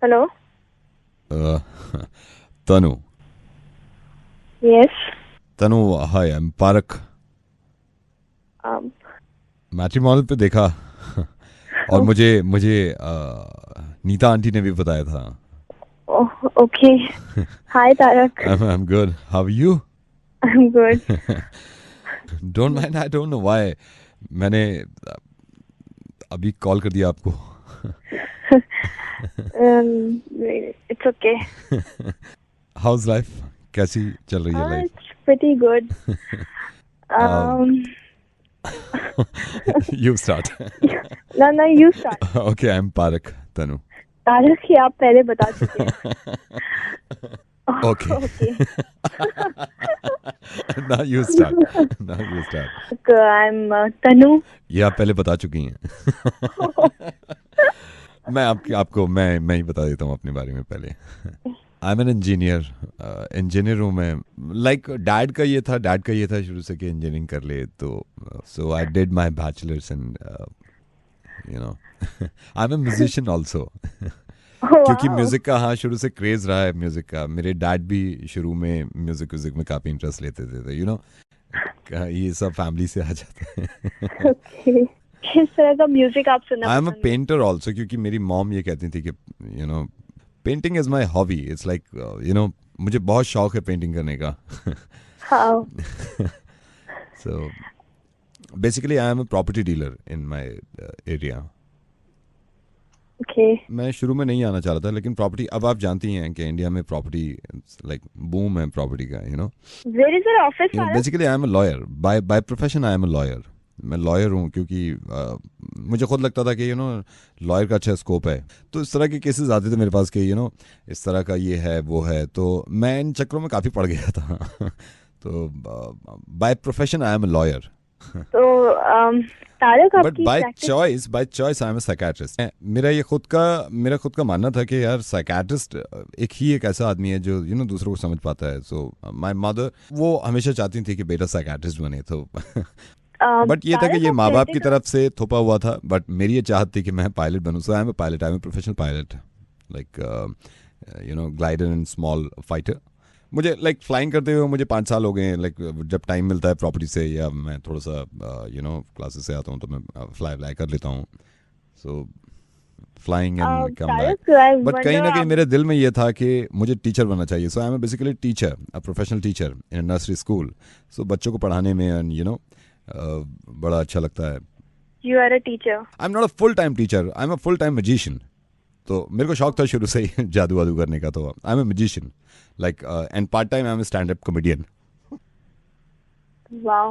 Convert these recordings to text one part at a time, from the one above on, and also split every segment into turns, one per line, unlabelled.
Hello.
Tanu.
Yes.
Tanu, hi, I am park. Matrimonial पे देखा और मुझे मुझे नीता आंटी ने भी बताया था।
Okay. Hi Tarak.
I am good, how are you?
I am good.
Don't mind, I don't know why मैंने अभी कॉल कर दिया आपको।
It's okay.
हाउस लाइफ, कैसी चल रही है life?
It's pretty good.
You start.
No, you start.
Okay, I'm Parak, Tanu.
Tarak ही आप पहले बता चुके हैं।
Okay.
Okay.
Now you start. Now you start.
I'm तनु।
ये आप पहले बता चुकी हैं। मैं ही बता देता हूँ अपने बारे में पहले। I am an engineer. Engineer हूँ मैं। लाइक डैड का ये था शुरू से कि इंजीनियरिंग कर ले, तो so I did my bachelors in you know I am a musician also. क्योंकि म्यूजिक का शुरू से क्रेज रहा है म्यूजिक का। मेरे डैड भी शुरू में म्यूजिक में काफी इंटरेस्ट लेते थे, यू नो ये सब फैमिली से आ जाता है।
किस तरह का म्यूजिक आप सुनना?
आई एम अ पेंटर ऑल्सो, क्योंकि मेरी मॉम ये कहती थी कि you know painting is my hobby. It's like you no मुझे बहुत शौक है पेंटिंग करने का। So basically I am a property dealer in my area. मैं शुरू में नहीं आना चाह रहा था, लेकिन प्रॉपर्टी, अब आप जानती हैं कि इंडिया में प्रॉपर्टी लाइक बूम है प्रॉपर्टी का, you know.
Where is your office?
Basically I am a lawyer by profession. I am a lawyer. मैं लॉयर हूँ क्योंकि मुझे खुद लगता था कि यू नो लॉयर का अच्छा स्कोप है, तो इस तरह के केसेस आते थे मेरे पास कि यू नो इस तरह का ये है वो है, तो मैं इन चक्रों में काफ़ी पड़ गया था। तो bye profession I am a lawyer. But by choice I am a psychiatrist. मेरा खुद का मानना था कि यार साइकियाट्रिस्ट एक ऐसा आदमी है जो यू नो दूसरों को समझ पाता है। सो माय मदर वो हमेशा चाहती थी कि बेटा साइकियाट्रिस्ट बने, तो बट ये था कि ये माँ बाप की तरफ से थोपा हुआ था। बट मेरी ये चाहत थी कि मैं पायलट बनूं। So I am a pilot, I am a professional pilot, like you know glider and small fighter. मुझे लाइक फ्लाइंग करते हुए मुझे 5 साल हो गए हैं। लाइक जब टाइम मिलता है प्रॉपर्टी से या मैं थोड़ा सा यू नो क्लासेस से आता हूँ तो मैं फ्लाई कर लेता हूँ। सो flying and come back. But कहीं ना कहीं मेरे दिल में ये था कि मुझे टीचर बनना चाहिए। So I am basically teacher, a professional teacher in nursery school. So बच्चों को पढ़ाने में एंड यू नो बड़ा अच्छा लगता है।
You are a teacher.
I'm not a full time teacher. I'm a full time magician. तो मेरे को शौक था शुरू से ही जादू वादू करने का, तो I'm a magician. Like and part time I'm a stand up comedian.
Wow.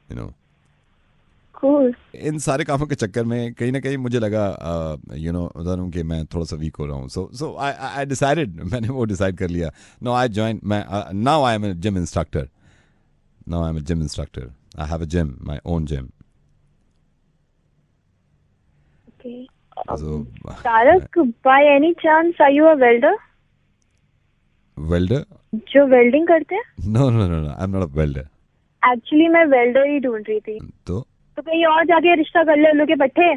You know.
Cool.
इन सारे कामों के चक्कर में कहीं ना कहीं मुझे लगा यू नो उदाहरण कि मैं थोड़ा सा वीक हो रहा हूँ। सो आई डिसाइडेड, मैंने वो डिसाइड कर लिया। नो आई जॉइन, मैं now I am a gym instructor. Now I'm a gym instructor. I have a gym, my own gym.
Okay.
So,
Tarak, by any chance, are you a welder?
Welder?
जो welding करते हैं?
No, I'm not a welder.
Actually मैं welder ही ढूंढ रही थी।
तो
कहीं और जाके रिश्ता कर ले, उल्लू के पट्टे।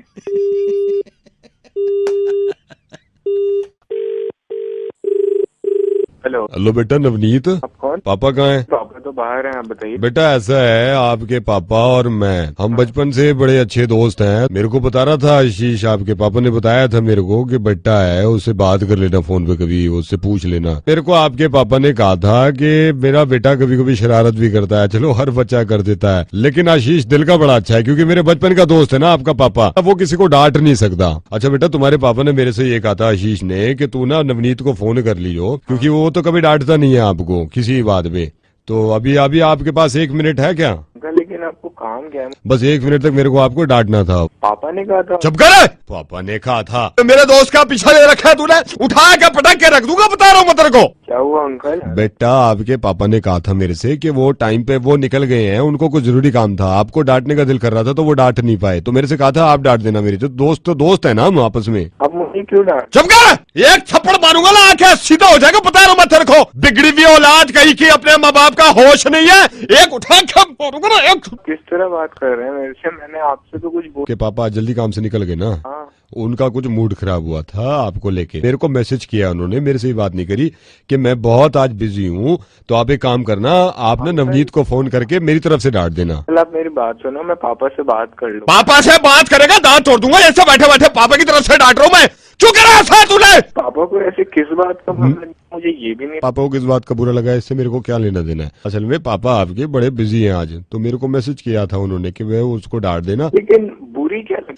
हेलो बेटा नवनीत।
आप कौन?
पापा कहाँ हैं?
पापा तो बाहर हैं, आप बताइए।
बेटा ऐसा है, आपके पापा और मैं हम बचपन से बड़े अच्छे दोस्त हैं। मेरे को बता रहा था आशीष, आपके पापा ने बताया था मेरे को कि बेटा है उससे बात कर लेना फोन पे, कभी उससे पूछ लेना। मेरे को आपके पापा ने कहा था कि मेरा बेटा कभी कभी शरारत भी करता है, चलो हर बच्चा कर देता है, लेकिन आशीष दिल का बड़ा अच्छा है, क्योंकि मेरे बचपन का दोस्त है ना आपका पापा, वो किसी को डांट नहीं सकता। अच्छा बेटा, तुम्हारे पापा ने मेरे से ये कहा था आशीष ने कि तू ना नवनीत को फोन कर लीजिए, क्योंकि वो तो कभी डांटता नहीं है आपको किसी बात में। तो अभी आपके पास 1 मिनट है क्या?
लेकिन आपको काम क्या है?
बस 1 मिनट तक मेरे को आपको डांटना था।
पापा ने कहा था।
चुप कर। पापा ने कहा था? मेरे दोस्त का पीछा ले रखा है तूने, उठा के पटक के रख दूंगा, बता रहा हूँ मैं तेरे को।
क्या हुआ अंकल?
बेटा आपके पापा ने कहा था मेरे से कि वो टाइम पे वो निकल गए हैं, उनको कुछ जरूरी काम था, आपको डांटने का दिल कर रहा था तो वो डांट नहीं पाए, तो मेरे से कहा था आप डांट देना। मेरी तो दोस्त है ना हम आपस में।
अब मुझे क्यों डांट?
चुप कर, एक थप्पड़ मारूंगा ना आंखें सीधा हो जाएगा, बता रहा हूँ मैं तेरे को। बिगड़ी हुई औलाद कहीं की अपने माँ बाप का होश नहीं है, एक उठा के मारूंगा ना, एक
किस तरह बात कर रहे हैं मेरे से? मैंने आपसे तो कुछ बोल।
के पापा आज जल्दी काम से निकल गए ना,
हाँ।
उनका कुछ मूड खराब हुआ था आपको लेके, मेरे को मैसेज किया उन्होंने, मेरे से भी बात नहीं करी कि मैं बहुत आज बिजी हूँ, तो आप एक काम करना, आप ना नवनीत को फोन करके मेरी तरफ से डांट देना।
चल आप मेरी बात सुनो, मैं पापा से बात कर लूँ।
पापा से बात करेगा दांत तोड़ दूंगा, ऐसे बैठे बैठे पापा की तरफ से डांट रहा हूँ मैं, क्यों कर रहा था तूने?
पापा को ऐसे किस बात का मुझे ये भी नहीं।
पापा को किस बात का बुरा लगा, इससे मेरे को क्या लेना देना है? असल में पापा आपके बड़े बिजी हैं आज, तो मेरे को मैसेज किया था उन्होंने कि वह उसको डांट देना।
लेकिन बुरी क्या लगी?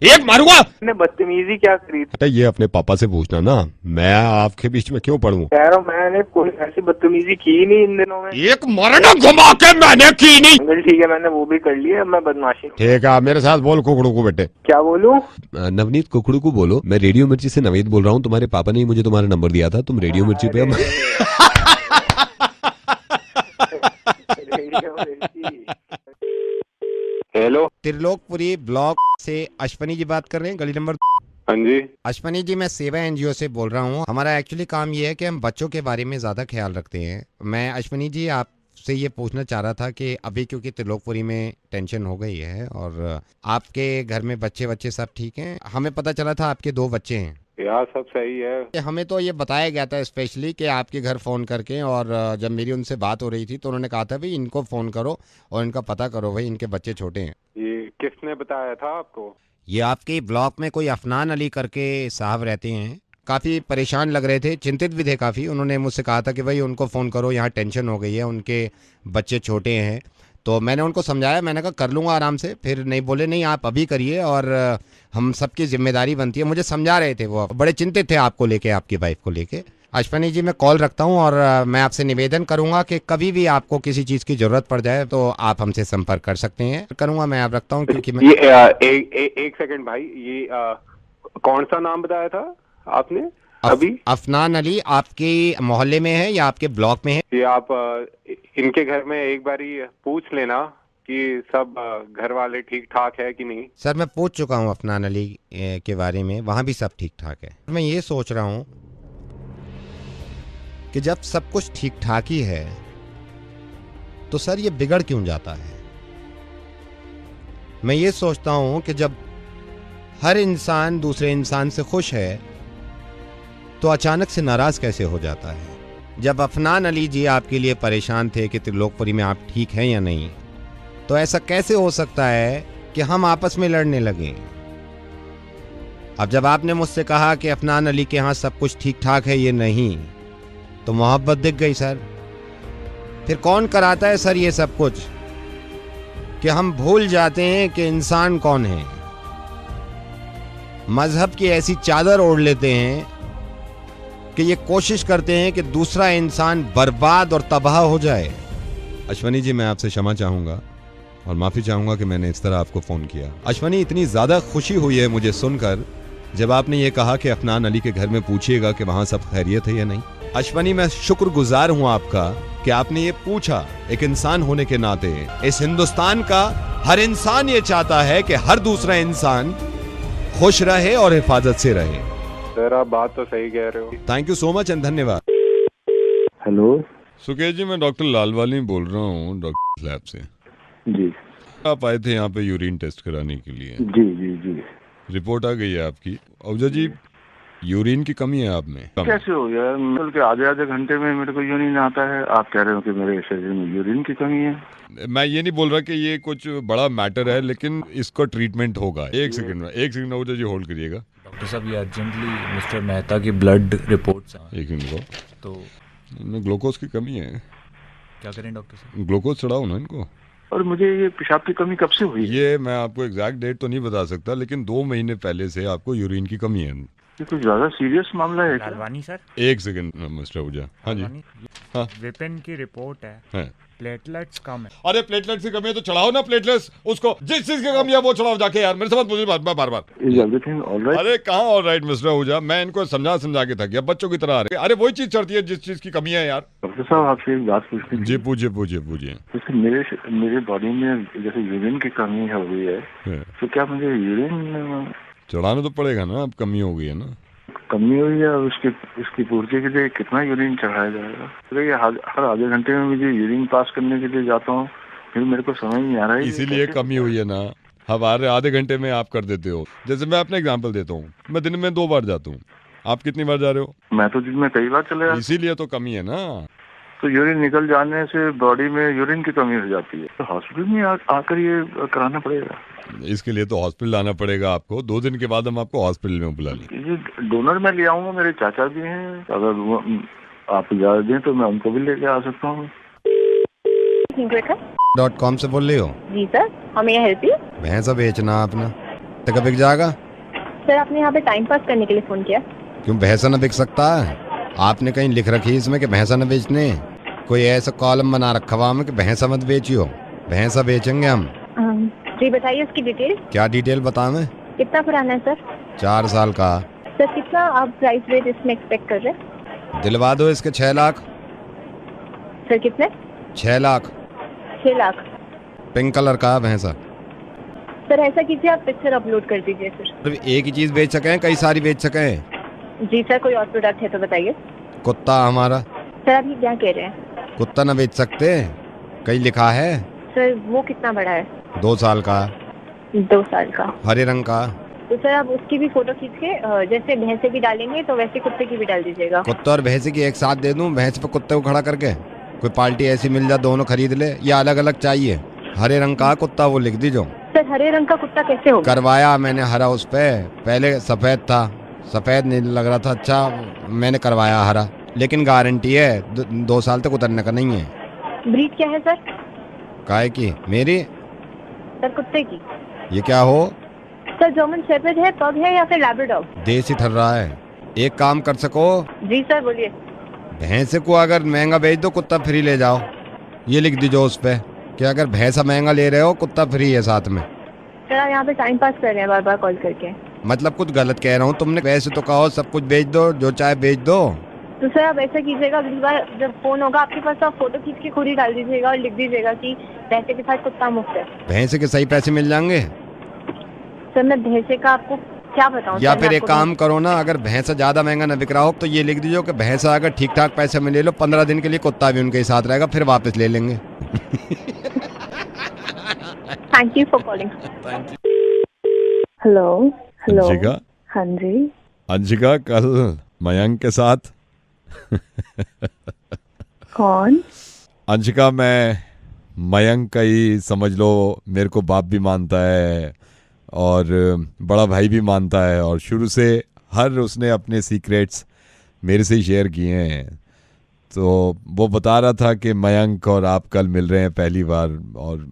एक मारूंगा।
मैंने बदतमीजी क्या करी थी?
ये अपने पापा से पूछना ना, मैं आपके बीच में क्यों पढ़ूं?
कह रहा हूँ मैंने कोई ऐसी बदतमीजी की ही नहीं इन दिनों में।
एक मरना घुमा के मैंने की नहीं।
अंकल ठीक है, मैंने वो भी कर लिया, अब मैं बदमाशी।
ठीक है, मेरे साथ बोल कुकड़ू को बेटे।
क्या बोलूं?
नवनीत कुकड़ू को बोलो, मैं रेडियो मिर्ची से नवनीत बोल रहा हूँ, तुम्हारे पापा ने मुझे तुम्हारा नंबर दिया था, तुम रेडियो मिर्ची पे
हेलो,
त्रिलोकपुरी ब्लॉक से अश्वनी जी बात कर रहे हैं, गली नंबर।
हाँ जी।
अश्वनी जी, मैं सेवा एनजीओ से बोल रहा हूँ। हमारा एक्चुअली काम ये है कि हम बच्चों के बारे में ज़्यादा ख्याल रखते हैं। मैं अश्वनी जी आपसे ये पूछना चाह रहा था कि अभी क्योंकि त्रिलोकपुरी में टेंशन हो गई है और आपके घर में बच्चे सब ठीक हैं। हमें पता चला था आपके 2 बच्चे हैं।
यार सब सही है।
हमें तो ये बताया गया था स्पेशली कि आपके घर फ़ोन करके, और जब मेरी उनसे बात हो रही थी तो उन्होंने कहा था भाई इनको फ़ोन करो और इनका पता करो, भाई इनके बच्चे छोटे हैं।
ये किसने बताया था आपको?
ये आपके ब्लॉक में कोई अफनान अली करके साहब रहते हैं, काफ़ी परेशान लग रहे थे, चिंतित भी थे काफ़ी। उन्होंने मुझसे कहा था कि भाई उनको फ़ोन करो, यहाँ टेंशन हो गई है, उनके बच्चे छोटे हैं। तो मैंने उनको समझाया, मैंने कहा कर लूँगा आराम से, फिर नहीं बोले नहीं आप अभी करिए और हम सबकी जिम्मेदारी बनती है। मुझे समझा रहे थे, वो बड़े चिंतित थे आपको लेके, आपकी वाइफ को लेके। अश्वनी जी, मैं कॉल रखता हूँ और मैं आपसे निवेदन करूँगा कि कभी भी आपको किसी चीज़ की ज़रूरत पड़ जाए तो आप हमसे संपर्क कर सकते हैं। करूँगा मैं, आप रखता हूँ क्योंकि मैं
एक सेकंड भाई, ये कौन सा नाम बताया था आपने अभी?
अफनान अली आपके मोहल्ले में है या आपके ब्लॉक में है?
ये आप इनके घर में एक बारी पूछ लेना कि सब घर वाले ठीक ठाक है कि नहीं।
सर मैं पूछ चुका हूँ अफनान अली के बारे में, वहाँ भी सब ठीक ठाक है। मैं ये सोच रहा हूँ कि जब सब कुछ ठीक ठाक ही है तो सर ये बिगड़ क्यों जाता है? मैं ये सोचता हूँ कि जब हर इंसान दूसरे इंसान से खुश है तो अचानक से नाराज कैसे हो जाता है? जब अफनान अली जी आपके लिए परेशान थे कि त्रिलोकपुरी में आप ठीक हैं या नहीं, तो ऐसा कैसे हो सकता है कि हम आपस में लड़ने लगे? अब जब आपने मुझसे कहा कि अफनान अली के यहाँ सब कुछ ठीक ठाक है, ये नहीं, तो मोहब्बत दिख गई सर। फिर कौन कराता है सर ये सब कुछ कि हम भूल जाते हैं कि इंसान कौन है? मजहब की ऐसी चादर ओढ़ लेते हैं कि ये कोशिश करते हैं कि दूसरा इंसान बर्बाद और तबाह हो जाए।
अश्वनी जी, मैं आपसे क्षमा चाहूंगा और माफी चाहूंगा कि मैंने इस तरह आपको फोन किया। अश्वनी, इतनी ज्यादा खुशी हुई है मुझे सुनकर जब आपने ये कहा कि अफनान अली के घर में पूछिएगा कि वहां सब खैरियत है या नहीं। अश्वनी, मैं शुक्रगुजार हूं आपका कि आपने ये पूछा। एक इंसान होने के नाते इस हिंदुस्तान का हर इंसान ये चाहता है कि हर दूसरा इंसान खुश रहे और हिफाजत से रहे।
सर आप बात तो सही कह रहे हो।
Thank you so much and धन्यवाद।
हेलो
सुकेश जी, मैं डॉक्टर लालवानी बोल रहा हूँ, डॉक्टर लैब से।
जी।
आप आए थे यहाँ पे यूरिन टेस्ट कराने के लिए।
जी जी जी।
रिपोर्ट आ गई है आपकी। अफजा जी, यूरिन की कमी है आप में।
कैसे हो यार, मतलब के आधे घंटे में मेरे को यूरिन आता है, आप कह रहे हो कि मेरे शरीर में यूरिन की कमी है।
मैं ये नहीं बोल रहा कि ये कुछ बड़ा मैटर है, लेकिन इसको ट्रीटमेंट होगा। एक सेकंड अफजा जी होल्ड करिएगा।
डॉक्टर साहब, ये अर्जेंटली मिस्टर मेहता की ब्लड रिपोर्ट्स।
एक मिनट को,
तो
इनमें ग्लूकोज की कमी है।
क्या करें डॉक्टर साहब?
ग्लूकोज चढ़ाओ ना इनको।
और मुझे ये पेशाब की कमी कब से हुई?
ये मैं आपको एग्जैक्ट डेट तो नहीं बता सकता, लेकिन 2 महीने पहले से आपको यूरिन की कमी है।
ये कुछ ज्यादा सीरियस मामला है क्या?
लालवानी सर।
एक सेकंड मिस्टर अफजा। हाँ जी। हाँ।
विपिन की रिपोर्ट है, प्लेटलेट्स कम है।
अरे प्लेटलेट्स की कमी है तो चढ़ाओ ना प्लेटलेट्स, उसको जिस चीज की कमी है वो चढ़ाओ जाके। यार मेरे से मत पूछिए बार बार।
Is everything all right?
अरे कहाँ ऑल राइट मिस्टर अहूजा, मैं इनको समझा के थक गया, बच्चों की तरह आ रहे। अरे वही चीज चढ़ती है जिस चीज की कमी है यार।
डॉक्टर साहब आपसे एक बात पूछनी थी।
जी पूछिए।
जैसे मेरे बॉडी में जैसे यूरिन की कमी हो गई है, तो क्या मुझे यूरिन
चढ़ाना तो पड़ेगा ना, अब कमी हो गई है ना।
कमी हुई है, उसकी पूर्ति के लिए कितना यूरिन चढ़ाया जाएगा? तो ये हर आधे घंटे में मुझे यूरिन पास करने के लिए जाता हूँ फिर मेरे को समझ नहीं आ रहा है
इसीलिए कमी हुई है ना। हमारे आधे घंटे में आप कर देते हो। जैसे मैं अपना एग्जांपल देता हूँ, मैं दिन में 2 बार जाता हूँ, आप कितनी बार जा रहे हो?
मैं तो दिन में कई बार चले जाता।
इसीलिए तो कमी है ना।
तो यूरिन निकल जाने से बॉडी में यूरिन की कमी हो जाती है, तो हॉस्पिटल में आकर ये कराना पड़ेगा।
इसके लिए तो हॉस्पिटल आना पड़ेगा आपको। 2 दिन के बाद हम आपको हॉस्पिटल में बुला लेंगे।
ये डोनर मैं ले आऊंगा, मेरे चाचा भी हैं, अगर वो आप इजाजत दें तो मैं उनको भी लेके आ सकता हूँ।
.com से बोल रही हो?
जी सर, हमें हेल्प यू।
भैंसा बेचना आपने तो कब बिक जाएगा?
सर आपने यहाँ पे टाइम पास करने के लिए फोन किया?
क्यों भैंसा न बिक सकता है? आपने कहीं लिख रखी है इसमें कि भैंसा न बेचने? कोई ऐसा कॉलम बना रखा हुआ में कि भैंसा मत बेचियो? भैंसा बेचेंगे हम।
जी बताइए उसकी डिटेल।
क्या डिटेल बतावें?
कितना पुराना है सर?
4 साल का।
सर कितना आप प्राइस रेट इसमें एक्सपेक्ट कर रहे हैं?
दिलवा दो इसके 6 लाख।
सर कितने?
6 लाख।
6 लाख।
पिंक कलर का भैंसा।
सर ऐसा कीजिए, आप पिक्चर अपलोड कर दीजिए फिर।
सिर्फ एक ही चीज बेच सकें, कई सारी बेच सकें?
जी सर, कोई और प्रोडक्ट है तो बताइए।
कुत्ता हमारा।
सर आप ये क्या कह रहे हैं?
कुत्ता न बेच सकते? कहीं लिखा है?
सर वो कितना बड़ा है?
2 साल का।
2 साल का।
हरे रंग का।
तो सर आप उसकी भी फोटो खींच के जैसे भैंसे की डालेंगे तो वैसे कुत्ते की भी डाल दीजिएगा।
कुत्ता और भैंसे की एक साथ दे दूं? भैंस पे कुत्ते को खड़ा करके कोई पार्टी ऐसी मिल जाए दोनों खरीद ले, या अलग अलग चाहिए? हरे रंग का कुत्ता वो लिख दीजो।
सर हरे रंग का कुत्ता कैसे होगा?
करवाया मैंने हरा उस पे, पहले सफेद था, सफेद नहीं लग रहा था अच्छा, मैंने करवाया हरा, लेकिन गारंटी है 2 साल तक उतरने का नहीं है।
ब्रीड क्या है सर?
काहे की? मेरी?
सर कुत्ते की।
ये क्या हो?
सर जर्मन शेफर्ड है, पग है या फिर लैब्राडोर?
देसी ठर रहा है। एक काम कर सको?
जी सर बोलिए।
भैंसे को अगर महंगा बेच दो कुत्ता फ्री ले जाओ, ये लिख दीजो उस पे कि अगर भैंसा महंगा ले रहे हो कुत्ता फ्री है साथ में।
सर आप यहाँ पे टाइम पास कर रहे हैं बार बार कॉल करके।
मतलब कुछ गलत कह रहा हूँ? तुमने वैसे तो कहो सब कुछ बेच दो, जो चाहे बेच दो।
तो सर आप ऐसा कीजिएगा, अगली बार जब फोन होगा आपके पास तो आप फोटो खींच के खुद ही डाल दीजिएगा और लिख दीजिएगा कि भैंसे के साथ कुत्ता मुफ्त है।
भैंसे के सही पैसे मिल जाएंगे?
सर मैं भैंसे का आपको क्या बताऊं?
या
सर,
फिर
मैं
एक
आपको
काम करो ना, अगर भैंसा ज्यादा महंगा न बिक रहा हो तो ये लिख दीजिए कि भैंसा अगर ठीक ठाक पैसे में ले लो 15 दिन के लिए कुत्ता भी उनके साथ रहेगा, फिर वापस ले लेंगे।
Thank you for calling. Hello hello.
Anshika?
हाँ जी।
अंशिका कल मयंक के साथ
कौन?
अंशिका मैं मयंक का ही समझ लो, मेरे को बाप भी मानता है और बड़ा भाई भी मानता है, और शुरू से हर उसने अपने सीक्रेट्स मेरे से ही शेयर किए हैं। तो वो बता रहा था कि मयंक और आप कल मिल रहे हैं पहली बार, और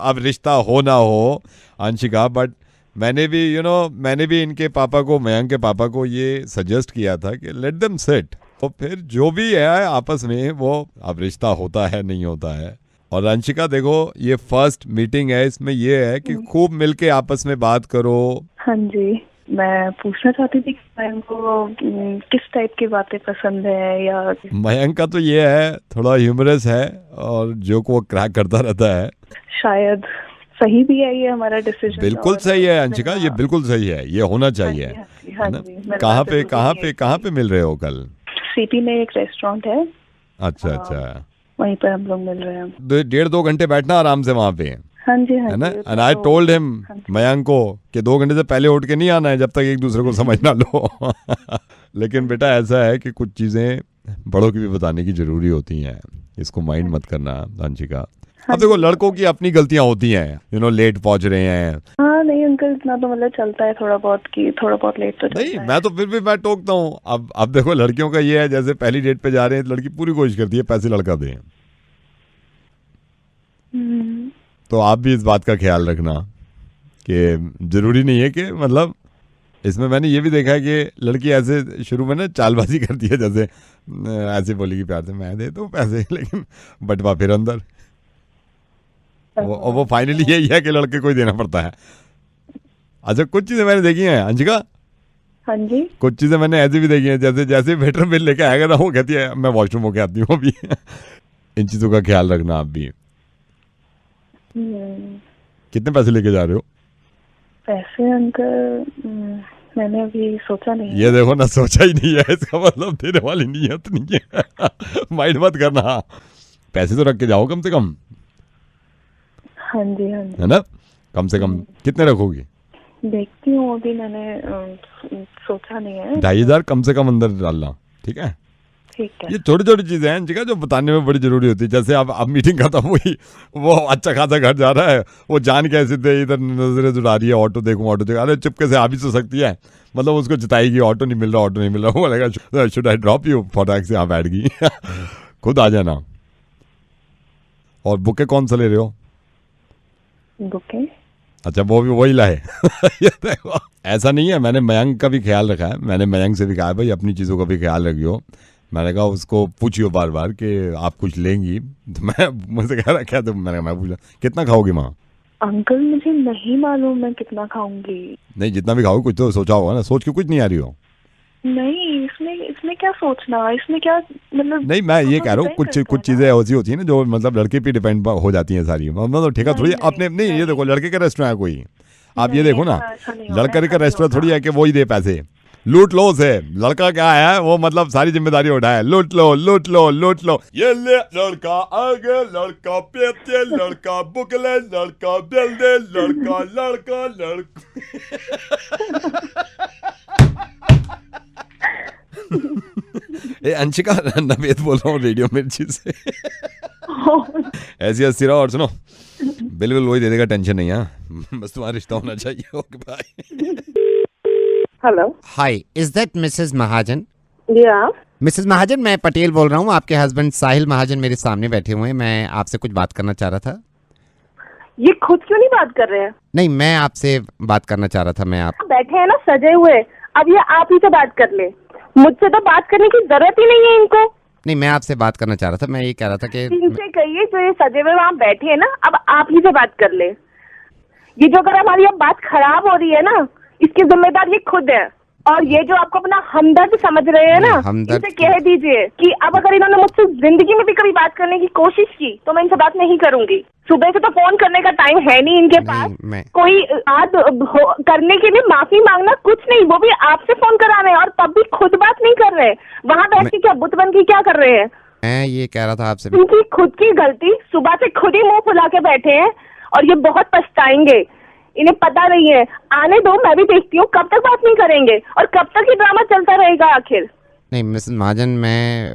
अब रिश्ता हो ना हो अंशिका, बट मैंने भी इनके पापा को, मयंक के पापा को ये सजेस्ट किया था कि लेट देम सेट, तो फिर जो भी है आपस में वो अब रिश्ता होता है नहीं होता है। और अंशिका देखो ये फर्स्ट मीटिंग है, इसमें ये है कि खूब मिलके आपस में बात करो।
हाँ जी, मैं पूछना चाहती थी कि मयंक को किस टाइप की बातें पसंद है, या
मयंक का तो ये है थोड़ा ह्यूमरस है और जो को वो क्रैक करता रहता है।
शायद सही भी है ये हमारा डिसीजन।
बिल्कुल सही है अंशिका, ये बिल्कुल सही है, ये होना चाहिए।
हाँ जी।
कहाँ पे मिल रहे हो कल?
सिटी में एक रेस्टोरेंट है।
अच्छा
वहीं पर हम लोग मिल रहे हैं।
1.5-2 घंटे बैठना आराम से वहाँ पे,
हाँ जी
है ना? And I told him, Mayank को, कि 2 घंटे से पहले उठ के नहीं आना है जब तक एक दूसरे को समझ ना लो। लेकिन बेटा ऐसा है कि कुछ चीजें बड़ों की भी बताने की जरूरी होती हैं, इसको माइंड मत करना अंशिका। अब देखो लड़कों की अपनी गलतियां होती हैं, लेट पहुंच रहे हैं।
हाँ नहीं अंकल, इतना तो मतलब चलता है थोड़ा बहुत कि थोड़ा बहुत लेट तो चलता
नहीं
है।
मैं तो फिर भी मैं टोकता हूँ। अब देखो लड़कियों का ये है, जैसे पहली डेट पे जा रहे हैं लड़की पूरी कोशिश करती है पैसे लड़का दे, तो आप भी इस बात का ख्याल रखना कि जरूरी नहीं है कि मतलब इसमें मैंने ये भी देखा है कि लड़की ऐसे शुरू में ना चालबाजी करती है, जैसे ऐसे बोलेगी प्यार से मैं दे दूं पैसे, लेकिन बटवा फिर अंदर वो फाइनली यही है कि लड़के को ही देना पड़ता है। अच्छा कुछ चीजें मैंने देखी हैं अंशिका।
हाँ जी।
कुछ चीजें मैंने ऐसी भी देखी हैं, जैसे वेटर बिल लेके आएगा ना वो कहती है मैं वॉशरूम होके आती हूँ अभी। इन चीजों का ख्याल रखना आप भी। कितने पैसे लेके जा रहे हो?
पैसे अंकल मैंने अभी सोचा नहीं।
ये देखो ना, सोचा ही नहीं है, इसका मतलब देने वाली नीयत नहीं है। माइंड मत करना, पैसे तो रख के जाओ कम से कम।
हाँ जी हाँ जी।
है ना? कम से कम कितने रखोगी?
देखती हूँ, अभी मैंने सोचा नहीं है।
2,500 कम से कम अंदर डालना, ठीक है?
ठीक है।
ये छोटी छोटी चीजें हैं जिनका जो बताने में बड़ी जरूरी होती है। जैसे अब मीटिंग खत्म हुई, वो अच्छा खासा घर जा रहा है, वो जान के ऐसे थे इधर नजरें जुड़ा रही है, ऑटो देखूं ऑटो देखूं, अरे चुपके से आ भी तो सकती है, मतलब उसको जिताएगी ऑटो नहीं मिल रहा ऑटो नहीं मिल रहा, वो बोलेगा शुड आई ड्रॉप यू फटाक से यहाँ बैठ गई। खुद आ जाना। और बुके कौन सा ले रहे हो?
बुके?
अच्छा वो भी वही लाए। ये देखो ऐसा नहीं है, मैंने मयंक का भी ख्याल रखा है, मैंने मयंक से भी कहा भाई अपनी चीज़ों का भी ख्याल रखियो। मैंने कहा उसको पूछियो बार बार कि आप कुछ लेंगी, तो मैं मुझसे कह रहा क्या, तो मैं पूछा कितना खाओगी माँ?
अंकल मुझे नहीं मालूम मैं कितना खाऊंगी।
नहीं जितना भी खाओगी कुछ तो सोचा होगा ना, सोच के कुछ नहीं आ रही हो?
नहीं इसमें क्या सोचना, इसमें क्या मतलब।
नहीं मैं ये कह रहा हूँ कुछ चीज़ें ऐसी होती है ना जो मतलब लड़के पे डिपेंड हो जाती हैं सारी, मतलब ठेका थोड़ी अपने नहीं। ये देखो लड़के का रेस्टोरेंट है कोई, आप ये देखो ना, लड़के का रेस्टोरेंट थोड़ी है कि वो ही दे पैसे, लूट लो उसे। लड़का क्या है वो मतलब सारी जिम्मेदारी उठाए, लूट लो लूट लो लूट लो। ये ले लड़का आगे, लड़का पीछे, लड़का बुकले, लड़का बिल दे, लड़का लड़का लड़का। ए अंशिका, नवेद बोल रहा हूँ रेडियो मिर्ची से। ऐसी हंसी रहो और सुनो, बिल्कुल वही दे देगा, टेंशन नहीं है, बस तुम्हारा रिश्ता होना चाहिए। Okay bye.
Hello,
hi, is that Mrs Mahajan?
या
मिसेस महाजन, मैं पटेल बोल रहा हूँ। आपके हस्बैंड साहिल महाजन मेरे सामने बैठे हुए हैं, मैं आपसे कुछ बात करना चाह रहा था।
ये खुद क्यों नहीं बात कर रहे हैं?
नहीं मैं आपसे बात करना चाह रहा था। मैं आप
बैठे हैं ना सजे हुए, अब ये आप ही से बात कर ले, मुझसे तो बात करने की जरूरत ही नहीं है इनको।
नहीं मैं आपसे बात करना चाह रहा था, मैं ये कह रहा था कि
इनसे कहिए जो ये सजे हुए वहाँ बैठे हैं ना, अब आप ही से बात कर ले। ये जो अगर हमारी अब बात खराब हो रही है ना, इसकी जिम्मेदार ये खुद है। और ये जो आपको अपना हमदर्द समझ रहे हैं ना, इनसे कह दीजिए कि अब अगर इन्होंने मुझसे जिंदगी में भी कभी बात करने की कोशिश की तो मैं इनसे बात नहीं करूंगी। सुबह से तो फोन करने का टाइम है नहीं इनके पास, कोई बात करने के लिए माफी मांगना कुछ नहीं, वो भी आपसे फोन करा रहे हैं और तब भी खुद बात नहीं कर रहे। वहाँ बैठ के क्या बुत बन के क्या कर रहे हैं?
मैं ये कह रहा था आपसे,
उनकी खुद की गलती, सुबह से खुद ही मुंह फुला के बैठे हैं और ये बहुत पछताएंगे। इन्हें पता नहीं है, आने दो, मैं भी देखती हूँ कब तक बात नहीं करेंगे और कब तक ये ड्रामा चलता रहेगा आखिर।
नहीं मिसेस महाजन, मैं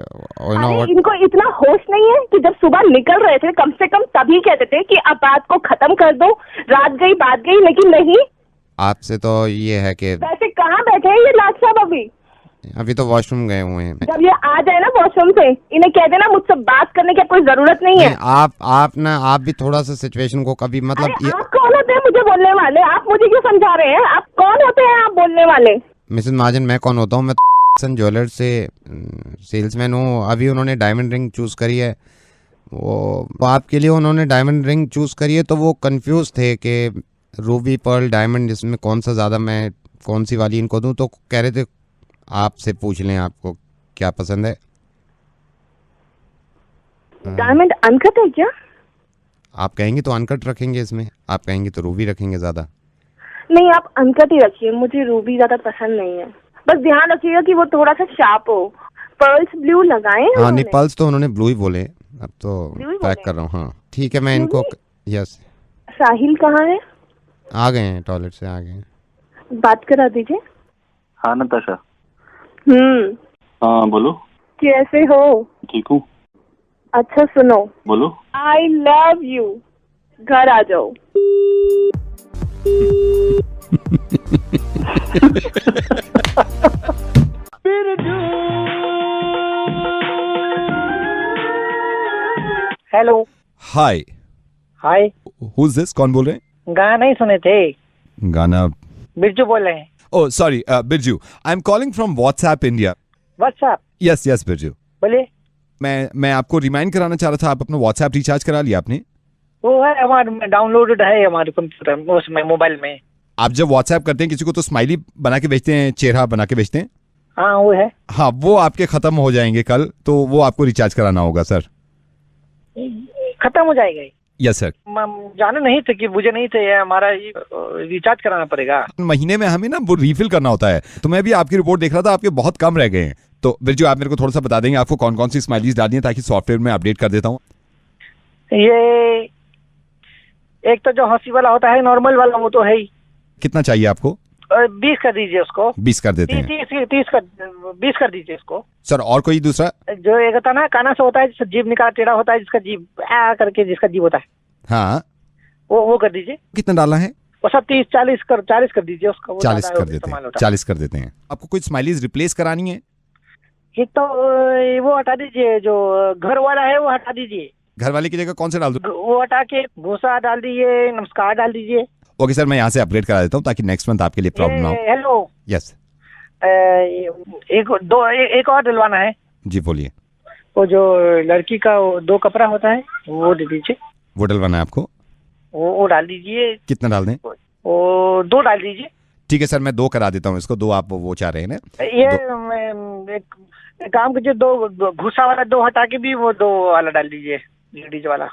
इनको इतना होश नहीं है कि जब सुबह निकल रहे थे कम से कम तभी कहते थे कि अब बात को खत्म कर दो, रात गई बात गई, लेकिन नहीं।
आपसे तो ये है कि
वैसे कहाँ बैठे हैं ये लाट साहब?
अभी तो वॉशरूम गए हुए हैं।
जब ये आ जाए ना वॉशरूम से, इन्हें कह देना मुझसे बात करने की कोई जरूरत नहीं है।
आप भी थोड़ा सा सिचुएशन को कभी मतलब
आप कौन होते हैं मुझे बोलने वाले? आप मुझे क्यों समझा रहे हैं? आप कौन होते हैं आप बोलने वाले?
मिसेस महाजन मैं कौन होता हूँ? मैं ज्वेलर्स से सेल्समैन हूँ। अभी उन्होंने डायमंड रिंग चूज करी है, वो आपके लिए उन्होंने डायमंड रिंग चूज करी है, तो वो कंफ्यूज थे कि रूबी पर्ल डायमंड इसमें कौन सा ज्यादा, मैं कौन सी वाली इनको दूं, तो कह रहे थे आपसे पूछ लें आपको क्या पसंद है।
डायमंड अनकट है क्या?
आप कहेंगे तो अनकट रखेंगे इसमें, आप कहेंगे तो रूबी रखेंगे ज्यादा।
नहीं आप अनकट ही रखिए, मुझे रूबी ज्यादा पसंद नहीं है। बस ध्यान रखिएगा कि वो थोड़ा सा शार्प हो। पर्ल्स ब्लू लगाए?
हाँ नहीं पर्ल्स तो उन्होंने ब्लू ही बोले, अब तो पैक कर रहा हूँ। हाँ ठीक है, मैं इनको यस।
साहिल कहाँ है?
आ गए हैं, टॉयलेट से आ गए हैं।
बात करा दीजिए।
हाँ नताशा।
हाँ
बोलो।
कैसे हो?
ठीक हूँ।
अच्छा सुनो,
बोलो।
आई लव यू, घर आ जाओ।
Hello.
Hi.
Hi.
Who is this? कौन बोल रहे हैं?
गाना नहीं सुने थे?
गाना?
बिरजू बोल रहे हैं।
Oh, sorry, Birju. I'm calling from WhatsApp India.
WhatsApp?
Yes, Birju.
बोलिए।
मैं आपको रिमाइंड कराना चाह रहा था, आप अपना WhatsApp रिचार्ज करा लिया आपने?
वो है हमारे डाउनलोडेड है हमारे कंप्यूटर उसमें, मोबाइल में।
आप जब WhatsApp करते हैं किसी को तो स्माइली बना के भेजते हैं, चेहरा बना के भेजते हैं।
हाँ वो है।
हाँ वो आपके खत्म हो जाएंगे कल, तो वो आपको रिचार्ज कराना होगा सर।
खत्म हो जाएगा?
Yes sir.
जाने नहीं थे कि मुझे नहीं थे, हमारा रिचार्ज कराना पड़ेगा।
महीने में हमें ना वो रिफिल करना होता है, तो मैं भी आपकी रिपोर्ट देख रहा था, आपके बहुत कम रह गए हैं। तो बिरजू आप मेरे को थोड़ा सा बता देंगे आपको कौन कौन सी स्माइलीज डालनी है, ताकि सॉफ्टवेयर में अपडेट कर देता हूँ।
ये एक तो जो हंसी वाला होता है, नॉर्मल वाला, वो तो है ही।
कितना चाहिए आपको?
20 कर दीजिए उसको।
20 कर देते हैं।
20 कर दीजिए उसको।
सर और कोई दूसरा?
जो एक होता है ना, काना सा होता है, जिसका जीभ निकाला टेढ़ा होता है, जिसका जीभ करके जिसका जीभ होता है,
हाँ,
वो कर दीजिए।
कितना डालना है?
वो सब 40 कर दीजिए उसका।
40 कर देते हैं। 40 कर देते हैं। आपको कुछ स्माइलीज रिप्लेस करानी है?
एक तो वो हटा दीजिए, जो घर वाला है वो हटा दीजिए।
घर वाले की जगह कौन से डाल दूं?
वो हटा के भूसा डाल दीजिए, नमस्कार डाल दीजिए।
ओके सर, मैं यहाँ से अपग्रेड करा देता हूँ ताकि नेक्स्ट मंथ आपके लिए प्रॉब्लम ना हो।
हेलो।
यस।
एक और डलवाना है।
जी बोलिए।
वो जो लड़की का 2 कपड़ा होता है, वो दे दीजिए।
वो डलवाना है आपको?
वो डाल दीजिए।
कितना डाल दें?
वो 2 डाल दीजिए।
ठीक है सर, मैं 2 करा देता हूँ इसको। 2 आप वो चाह रहे हैं ना?
ये एक काम कीजिए, 2 भूसा वाला 2 हटा के भी वो 2 वाला डाल दीजिए, लेडीज वाला।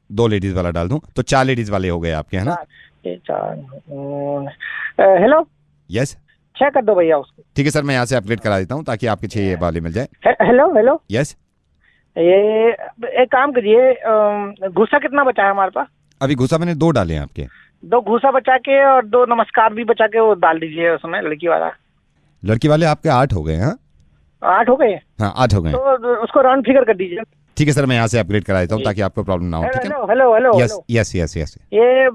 2 लेडीज वाला डाल दूं तो 4 लेडीज वाले हो गए आपके, है ना?
4। हेलो।
यस।
6 कर दो भैया उसको।
ठीक है सर, मैं यहाँ से अपग्रेड करा देता हूँ ताकि आपके 6 वाले मिल जाए।
हेलो।
यस।
ये एक काम करिए, घूसा कितना बचा है हमारे पास?
अभी घुसा मैंने 2 डाले हैं आपके।
2 घूसा बचा के और 2 नमस्कार भी बचा के वो डाल दीजिए उसमें, लड़की वाला।
लड़की वाले आपके 8 हो गए हैं?
8 हो गए?
हाँ 8 हो गए।
तो उसको राउंड फिगर कर दीजिए।
ठीक है सर, मैं यहाँ से अपग्रेड करा देता हूँ ताकि आपको प्रॉब्लम ना हो। ठीक है।
हेलो।
यस।
ये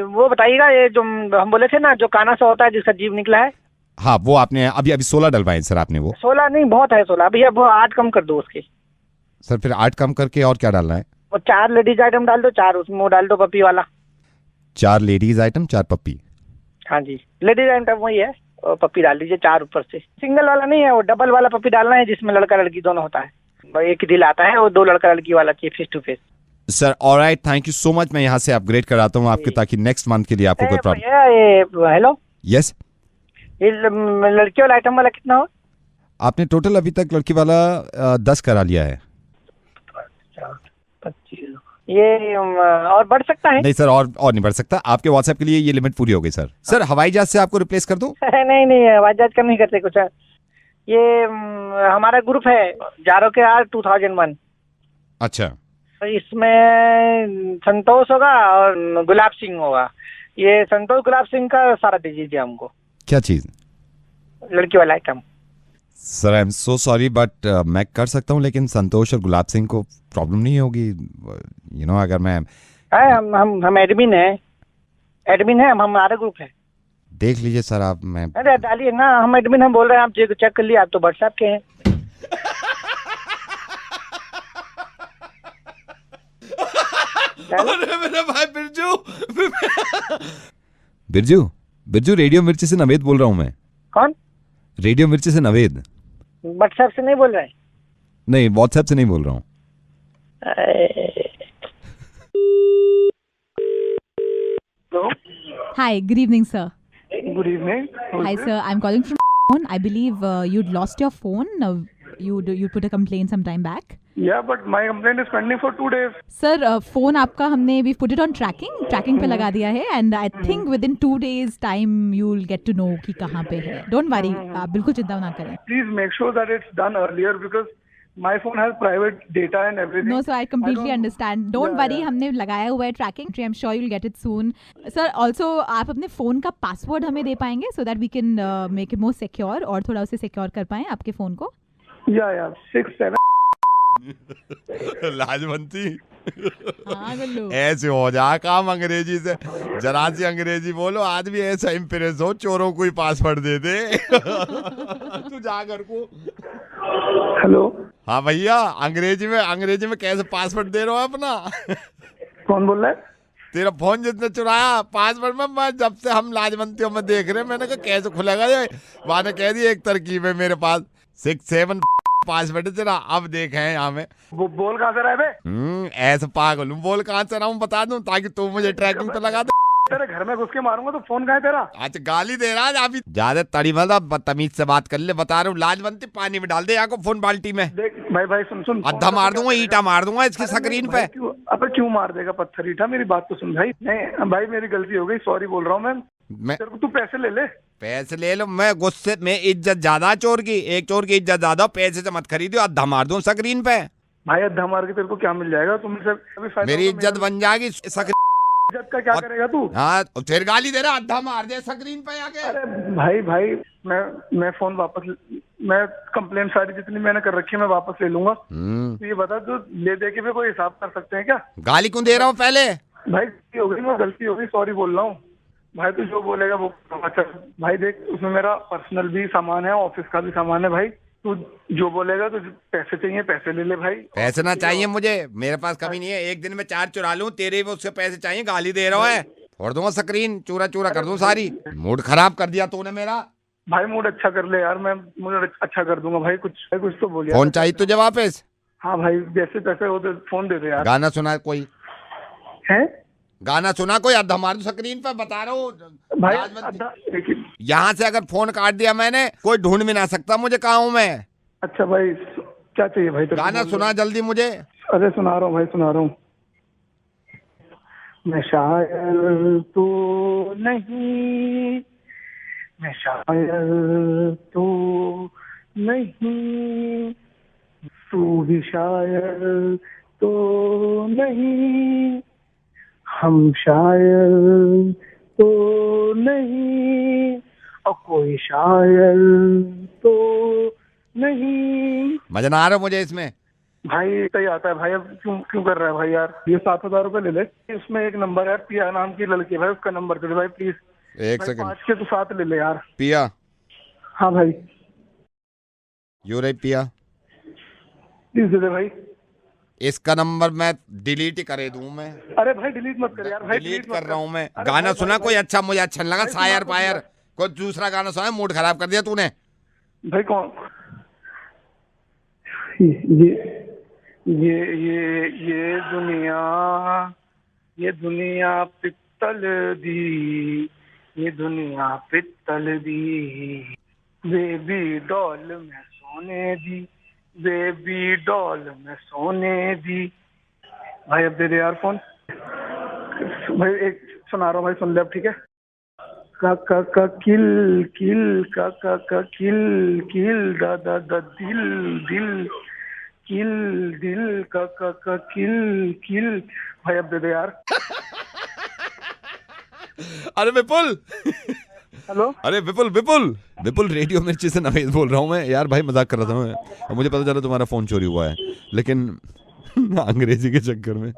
वो बताइएगा, ये जो हम बोले थे ना, जो काना सा होता है, जिसका जीभ निकला है।
हाँ, वो आपने अभी 16 डलवाए सर आपने। वो
16 नहीं, बहुत है 16। भैया वो 8 कम कर दो उसके।
सर फिर 8 कम करके और क्या डालना है?
वो 4 लेडीज आइटम डाल दो, 4 उसमें वो डाल दो पप्पी वाला।
4 लेडीज आइटम 4 पप्पी।
हाँ जी, लेडीज आइटम वही है, और पप्पी डाल दीजिए 4 ऊपर से। सिंगल वाला नहीं है, वो डबल वाला पप्पी डालना है, जिसमें लड़का लड़की दोनों होता है। एक ही दिल आता है, वो 2 लड़का लड़की वाला चाहिए, face to face.
Sir alright, thank you so much. मैं यहाँ से अपग्रेड कराता हूँ आपके ताकि नेक्स्ट मंथ के लिए आपको कोई प्रॉब्लम।
हेलो।
यस।
ये लड़की वाला आइटम वाला कितना हो?
आपने टोटल अभी तक लड़की वाला 10 करा लिया है।
25। ये और बढ़ सकता है?
नहीं सर, और नहीं बढ़ सकता। आपके व्हाट्सएप के लिए ये लिमिट पूरी हो गई सर। सर हवाई जहाज से आपको रिप्लेस कर दूं?
नहीं, हवाई जहाज का नहीं करते कुछ। ये हमारा ग्रुप है जारो के आर 2001।
अच्छा।
तो इसमें संतोष होगा और गुलाब सिंह होगा। ये संतोष गुलाब सिंह का सारा दे दीजिए हमको।
क्या चीज?
लड़की वाला item.
Sir I am so sorry but मैं कर सकता हूँ, लेकिन संतोष और गुलाब सिंह को प्रॉब्लम नहीं होगी? यू नो अगर मैं
हम एडमिन है, हमारा ग्रुप है।
देख लीजिए सर आप। मैं
अरे डालिए ना, हम एडमिन हम बोल रहे हैं, आप चेक कर लिए, आप तो व्हाट्सएप के हैं।
अरे मेरा भाई बिरजू रेडियो मिर्ची से नवेद बोल रहा हूँ मैं।
कौन?
रेडियो मिर्ची से नवेद।
व्हाट्सएप से नहीं बोल रहे?
नहीं, व्हाट्सएप से नहीं बोल रहा हूँ।
Hi, good evening, sir.
Good evening.
Hi, sir. I'm calling from phone. I believe you'd lost your phone. You put a complaint some time back.
Yeah, but my complaint is pending for 2 days.
Sir, phone आपका हमने we've put it on tracking पे लगा दिया है, and I think within 2 days time you'll get to know कि कहाँ पे है. Don't worry, आप बिल्कुल चिंता ना करें.
Please make sure that it's done earlier because my phone has private data and everything.
No, sir, I completely understand. Don't worry, हमने लगाया हुआ है tracking. I'm sure you'll get it soon. Sir, also आप अपने phone का password हमें दे पाएंगे so that we can make it more secure और थोड़ा उसे secure कर पाएं आपके phone को.
Yeah, 6 7.
लाजवंती
हाँ गुल्लू,
ऐसे हो जा काम अंग्रेजी से। जरा सी अंग्रेजी बोलो, आदमी ऐसा इम्प्रेस हो, चोरों को ही पासवर्ड दे दे। तू जा घर को।
हेलो।
हाँ भैया, अंग्रेजी में कैसे पासवर्ड दे रहे हो अपना?
कौन बोल रहा है?
तेरा फोन जिसने चुराया पासवर्ड में, मैं जब से हम लाजवंतियों में देख रहे हैं, मैंने कहा कैसे खुलेगा ये? वहां ने कह दिया एक तरकीब है मेरे पास, 6 7 पासवर्ड तेरा। अब देखे हैं यहाँ में।
वो बोल कहाँ से रहा है बे?
ऐसे पागल हूँ, बोल कहाँ से रहा हूँ बता दूं ताकि तू मुझे ट्रैकिंग पे लगा दे।
तेरे घर में घुस के मारूंगा तो फोन कहाँ है तेरा?
अच्छा गाली दे रहा है अभी। ज्यादा तड़ी मतलब बदतमीज से बात कर ले, बता रहा हूँ। लाजवंती पानी में डाल दे यहाँ को, फोन बाल्टी में।
देख भाई सुन।
अद्धा मार दूंगा, ईटा मार दूंगा इसकी स्क्रीन पे।
अबे क्यों मार देगा पत्थर ईटा? मेरी बात तो सुन भाई। नहीं भाई, मेरी गलती हो गई, सॉरी बोल रहा हूँ मैं। तेरे को तू पैसे ले ले।
पैसे ले लो, मैं गुस्से में इज्जत ज्यादा चोर की, एक चोर की इज्जत ज्यादा, पैसे से मत खरीदो, अद्धा मार दूं स्क्रीन पे।
भाई अद्धा मार के तेरे को क्या मिल जाएगा? तुम से
मेरी इज्जत बन जाएगी
जब का क्या करेगा तू?
हाँ फिर गाली दे रहा, अद्धा मार दे स्क्रीन पे आके।
अरे भाई मैं फोन वापस, मैं कंप्लेन सारी जितनी मैंने कर रखी है मैं वापस ले लूंगा। तो ये बता, तू ले दे के भी कोई हिसाब कर सकते हैं क्या?
गाली क्यों दे रहा हूँ पहले?
भाई गलती हो गई, मैं गलती हो गई, सॉरी बोल रहा हूँ भाई। तू जो बोलेगा वो अच्छा भाई। देख उसमें मेरा पर्सनल भी सामान है, ऑफिस का भी सामान है भाई। तू जो बोलेगा, तुझे पैसे चाहिए पैसे ले ले भाई।
पैसे ना चाहिए मुझे, मेरे पास कभी नहीं है। एक दिन में 4 चुरा लूं, तेरे भी उससे पैसे चाहिए। गाली दे रहा है, छोड़ दूंगा स्क्रीन, चूरा चूरा कर दूं सारी। मूड खराब कर दिया तूने मेरा।
भाई मूड अच्छा कर ले यार, मैं मूड अच्छा कर दूंगा भाई। कुछ तो बोलिए।
फोन चाहिए तुझे वापस?
हाँ भाई, जैसे तैसे हो तो फोन दे दे यार।
गाना सुना कोई
है?
गाना सुना कोई? अद्धा मार दो स्क्रीन पे, बता रहा हूँ
भाई।
यहाँ से अगर फोन काट दिया मैंने, कोई ढूंढ भी ना सकता मुझे कहाँ हूँ मैं।
अच्छा भाई, क्या चाहिए भाई?
गाना सुना जल्दी मुझे।
अरे सुना रहा हूँ भाई, सुना रहा हूँ। मैं शायर तो नहीं, मैं शायर तो नहीं, तू भी शायर तो नहीं, हम शायर तो नहीं, और कोई शायर तो नहीं।
मजा ना आ रहा मुझे इसमें
भाई। सही आता है भाई। अब क्यों कर रहा है भाई यार? ये 7,000 रुपए ले ले। इसमें एक नंबर है, पिया नाम की लड़की है भाई, उसका नंबर दे दे भाई प्लीज।
एक सेकंड।
5 के तो 7 ले ले यार।
पिया?
हाँ भाई।
यू रे पिया,
प्लीज दे दे भाई।
इसका नंबर मैं डिलीट ही करे दूं मैं?
अरे भाई डिलीट मत कर यार भाई।
डिलीट कर रहा हूँ मैं। गाना सुना कोई अच्छा, मुझे अच्छा नहीं लगा। शायर पायर कोई दूसरा गाना सुना, मूड खराब कर दिया तूने
भाई। कौन? ये दुनिया पित्तल दी, ये दुनिया पित्तल दी, बेबी डॉल में सोने दी, बेबी डॉल में सोने दी। भाई अब दे दे यार फोन भाई। एक सुना रहा हूँ भाई, सुन ले अब, ठीक है? का किल किल, का किल किल, दा दा दा दिल दिल, किल दिल, का किल किल। भाई अब दे दे यार।
अरे विपुल।
हेलो।
अरे विपुल रेडियो मिर्ची से नवेद बोल रहा हूँ मैं यार। भाई मजाक कर रहा था मैं, और मुझे पता चला तुम्हारा फोन चोरी हुआ है, लेकिन अंग्रेजी के चक्कर में।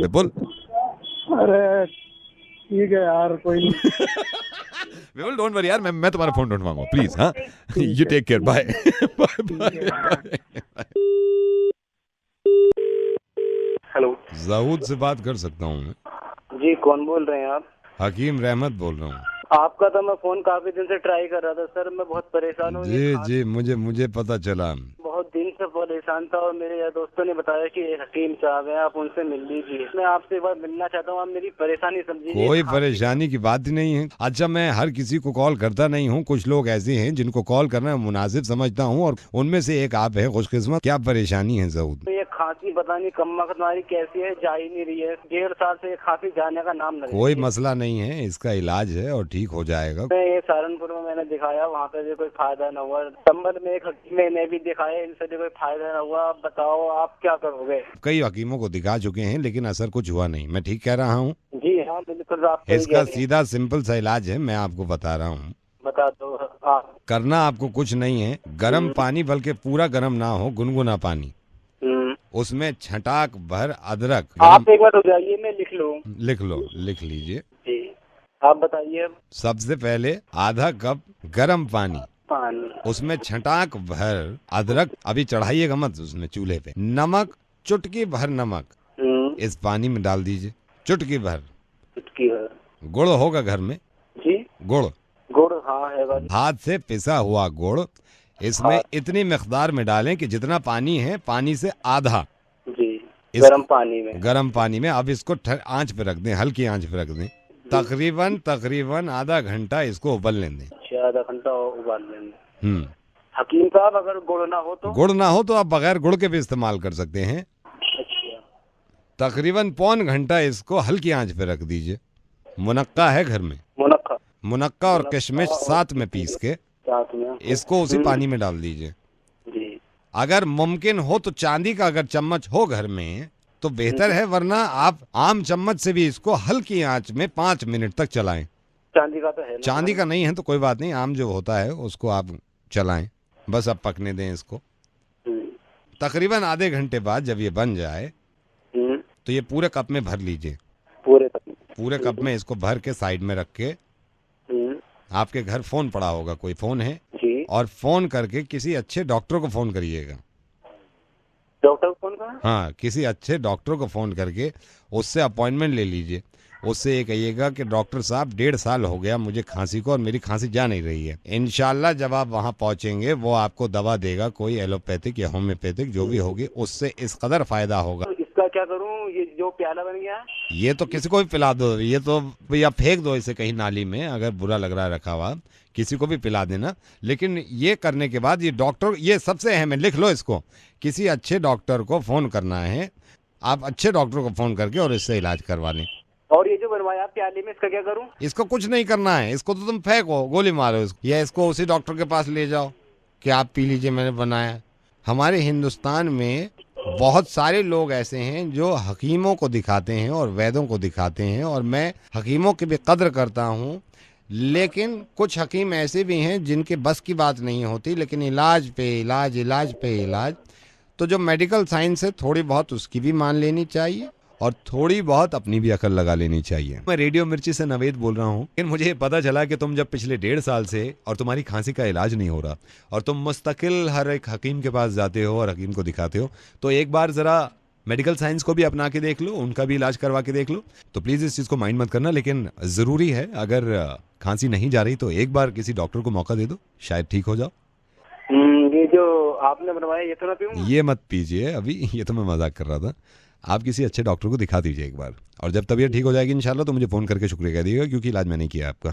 विपुल
अरे ठीक है यार, कोई नहीं।
विपुल डोंट वरी यार, मैं तुम्हारा फोन ढूंढवाऊंगा प्लीज। हाँ you take care, bye bye.
Hello,
Jawad से बात कर सकता हूँ मैं?
जी कौन बोल रहे हैं आप?
हकीम रहमत बोल रहा हूँ।
आपका तो मैं फोन काफी दिन से ट्राई कर रहा था सर, मैं बहुत परेशान हूँ।
जी मुझे पता चला।
बहुत दिन से परेशान था, और मेरे यार दोस्तों ने बताया कि एक हकीम साहब हैं, आप उनसे मिल लीजिए। मैं आपसे एक बार मिलना चाहता हूँ, आप मेरी परेशानी समझिए।
कोई परेशानी की बात ही नहीं है। अच्छा, मैं हर किसी को कॉल करता नहीं हूँ, कुछ लोग ऐसे हैं जिनको कॉल करना मुनासिब समझता हूँ, और उनमें से एक आप है, खुशकिस्मत। क्या परेशानी है ज़ऊद?
ये खांसी पता नहीं कम्मा तुम्हारी कैसी है, जा ही नहीं रही है। 1.5 साल से खांसी जाने का नाम नहीं।
कोई मसला नहीं है, इसका इलाज है और ठीक हो जाएगा।
ये सहारनपुर में मैंने दिखाया, वहाँ पे भी कोई फायदा न हुआ। संबल में एक हकीम ने भी दिखाया, इनसे भी कोई फायदा न हुआ। आप बताओ आप क्या करोगे?
कई हकीमों को दिखा चुके हैं, लेकिन असर कुछ हुआ नहीं। मैं ठीक कह रहा हूँ?
जी हाँ बिल्कुल। आप
इसका सीधा सिंपल सा इलाज है, मैं आपको बता रहा हूँ।
बता दो आप।
करना आपको कुछ नहीं है, गर्म पानी, बल्कि पूरा गर्म ना हो, गुनगुना पानी, उसमें छटाक भर अदरक।
आप एक बार हो जाइए, मैं लिख लूँ।
लिख लीजिए
जी, आप बताइए।
सबसे पहले आधा कप गर्म पानी, उसमें छटाक भर अदरक, अभी चढ़ाइएगा मत उसमें चूल्हे पे। नमक, चुटकी भर नमक इस पानी में डाल दीजिए, चुटकी भर। गुड़ होगा घर में? जी गुड़
हाँ है।
हाथ से पिसा हुआ गुड़ इसमें इतनी मिकदार में डालें कि जितना पानी है पानी से आधा।
जी गरम पानी में। अब इसको
आंच पे रख दें, हल्की आंच पे रख दें। तकरीबन आधा घंटा इसको उबलने दें।
आधा घंटा उबाल लेंगे। हकीम साहब अगर गुड़ ना हो तो
आप बगैर गुड़ के भी इस्तेमाल कर सकते हैं।
अच्छा।
तकरीबन पौन घंटा इसको हल्की आंच पे रख दीजिए। मुनक्का है घर में? मुनक्का और किशमिश साथ में पीस के इसको उसी पानी में डाल दीजिए। अगर मुमकिन हो तो चांदी का अगर चम्मच हो घर में
तो बेहतर है, वरना आप आम चम्मच से भी इसको हल्की आंच में 5 मिनट तक चलाएं।
चांदी का तो है ना?
चांदी का नहीं है तो कोई बात नहीं, आम जो होता है उसको आप चलाएं, बस अब पकने दें इसको। तकरीबन आधे घंटे बाद जब ये बन जाए तो ये पूरे कप में भर लीजिए। पूरे कप में इसको भर के साइड में रख के, आपके घर फोन पड़ा होगा, कोई फोन है
जी,
और फोन करके किसी अच्छे डॉक्टर को फोन करिएगा।
डॉक्टर को फोन करा?
हाँ, किसी अच्छे डॉक्टर को फोन करके उससे अपॉइंटमेंट ले लीजिए। उससे ये कहिएगा कि डॉक्टर साहब 1.5 साल हो गया मुझे खांसी को और मेरी खांसी जा नहीं रही है। इंशाल्लाह जब आप वहाँ पहुँचेंगे वो आपको दवा देगा, कोई एलोपैथिक या होम्योपैथिक जो भी होगी, उससे इस कदर फायदा होगा।
तो इसका क्या करूं? ये जो प्याला बन गया,
ये तो किसी को भी पिला दो, ये तो या फेंक दो इसे कहीं नाली में, अगर बुरा लग रहा है रखा हुआ किसी को भी पिला देना। लेकिन ये करने के बाद ये डॉक्टर, ये सबसे अहम है, लिख लो इसको, किसी अच्छे डॉक्टर को फोन करना है। आप अच्छे डॉक्टर को फोन करके और इससे इलाज करवा लें।
और ये जो बनवाया प्याले में, इसका क्या करूं?
इसको कुछ नहीं करना है, इसको तो तुम फेंको, गोली मारो इसको, या इसको उसी डॉक्टर के पास ले जाओ कि आप पी लीजिए, मैंने बनाया। हमारे हिंदुस्तान में बहुत सारे लोग ऐसे हैं जो हकीमों को दिखाते हैं और वैद्यों को दिखाते हैं, और मैं हकीमों की भी कद्र करता हूँ, लेकिन कुछ हकीम ऐसे भी हैं जिनके बस की बात नहीं होती, लेकिन इलाज पे इलाज, इलाज पे इलाज। तो जो मेडिकल साइंस है थोड़ी बहुत उसकी भी मान लेनी चाहिए और थोड़ी बहुत अपनी भी अकल लगा लेनी चाहिए। मैं रेडियो मिर्ची से नवेद बोल रहा हूँ, लेकिन मुझे पता चला कि तुम जब पिछले 1.5 साल से और तुम्हारी खांसी का इलाज नहीं हो रहा और तुम मुस्तकिल हर एक हकीम के पास जाते हो और हकीम को दिखाते हो, तो एक बार ज़रा मेडिकल साइंस को भी अपना के देख लो, उनका भी इलाज करवा के देख लो। तो प्लीज़ इस चीज़ को माइंड मत करना, लेकिन ज़रूरी है अगर खांसी नहीं जा रही तो एक बार किसी डॉक्टर को मौका दे दो, शायद ठीक हो जाओ।
ये जो आपने बनवाया ये तो ना पीऊं?
ये मत पीजिए अभी, ये तो मैं मजाक कर रहा था। आप किसी अच्छे डॉक्टर को दिखा दीजिए एक बार, और जब तबीयत ठीक हो जाएगी इंशाल्लाह तो मुझे फ़ोन करके शुक्रिया कह दीजिएगा, क्योंकि इलाज मैंने किया आपका।